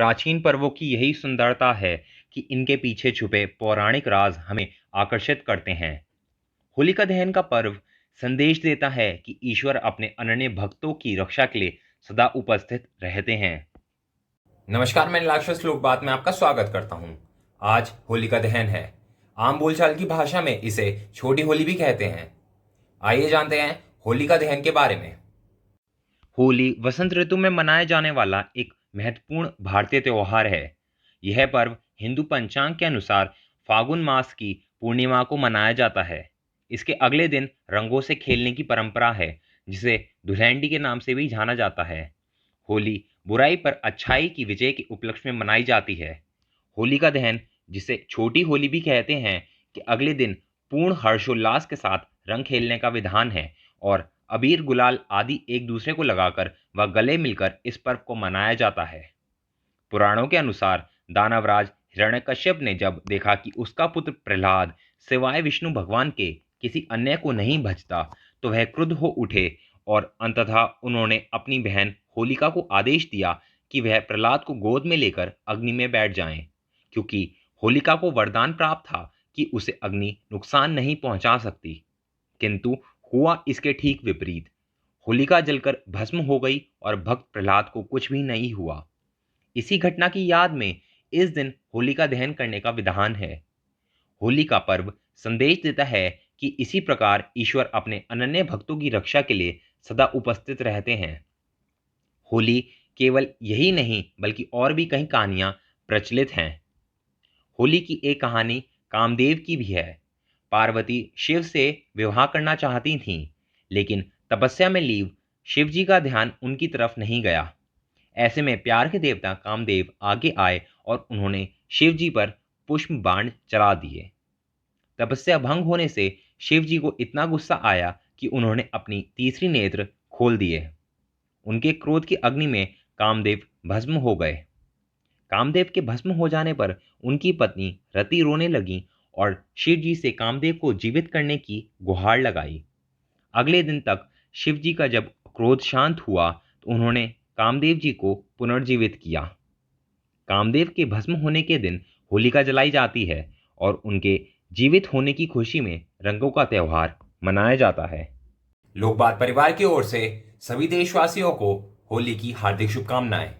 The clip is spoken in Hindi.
प्राचीन पर्वों की यही सुंदरता है कि इनके पीछे छुपे पौराणिक राज हमें आकर्षित करते हैं। होलिका दहन का पर्व संदेश देता है कि ईश्वर अपने अनन्य भक्तों की रक्षा के लिए सदा उपस्थित रहते हैं। नमस्कार, मैं नीलाक्षर श्लोक बात में आपका स्वागत करता हूं। आज होली का दहन है। आम बोलचाल की भाषा में इसे छोटी होली भी कहते हैं। आइए जानते हैं होली का दहन के बारे में। होली वसंत ऋतु में मनाया जाने वाला एक महत्वपूर्ण भारतीय त्योहार है। यह पर्व हिंदू पंचांग के अनुसार फागुन मास की पूर्णिमा को मनाया जाता है। इसके अगले दिन रंगों से खेलने की परंपरा है, जिसे धुलैंडी के नाम से भी जाना जाता है। होली बुराई पर अच्छाई की विजय के उपलक्ष्य में मनाई जाती है। होली का दहन, जिसे छोटी होली भी कहते हैं, कि अगले दिन पूर्ण हर्षोल्लास के साथ रंग खेलने का विधान है और अबीर गुलाल आदि एक दूसरे को लगाकर व गले मिलकर इस पर्व को मनाया जाता है। पुराणों के अनुसार दानवराज हिरण्यकश्यप ने जब देखा कि उसका पुत्र प्रहलाद सिवाय विष्णु भगवान के किसी अन्य को नहीं भजता, तो वह क्रुद्ध हो उठे और अंततः उन्होंने अपनी बहन होलिका को आदेश दिया कि वह प्रहलाद को गोद में लेकर अग्नि में बैठ जाएं, क्योंकि होलिका को वरदान प्राप्त था कि उसे अग्नि नुकसान नहीं पहुंचा सकती। किंतु हुआ इसके ठीक विपरीत। होलिका जलकर भस्म हो गई और भक्त प्रहलाद को कुछ भी नहीं हुआ। इसी घटना की याद में इस दिन होलिका दहन करने का विधान है। होली का पर्व संदेश देता है कि इसी प्रकार ईश्वर अपने अनन्य भक्तों की रक्षा के लिए सदा उपस्थित रहते हैं। होली केवल यही नहीं बल्कि और भी कई कहानियां प्रचलित हैं। होली की एक कहानी कामदेव की भी है। पार्वती शिव से विवाह करना चाहती थीं, लेकिन तपस्या में लीव शिव जी का ध्यान उनकी तरफ नहीं गया। ऐसे में प्यार के देवता कामदेव आगे आए और उन्होंने शिव जी पर पुष्प बाण चला दिए। तपस्या भंग होने से शिव जी को इतना गुस्सा आया कि उन्होंने अपनी तीसरी नेत्र खोल दिए। उनके क्रोध की अग्नि में कामदेव भस्म हो गए। कामदेव के भस्म हो जाने पर उनकी पत्नी रति रोने लगी और शिव जी से कामदेव को जीवित करने की गुहार लगाई। अगले दिन तक शिव जी का जब क्रोध शांत हुआ, तो उन्होंने कामदेव जी को पुनर्जीवित किया। कामदेव के भस्म होने के दिन होलिका जलाई जाती है और उनके जीवित होने की खुशी में रंगों का त्यौहार मनाया जाता है। लोक बात परिवार की ओर से सभी देशवासियों को होली की हार्दिक शुभकामनाएं।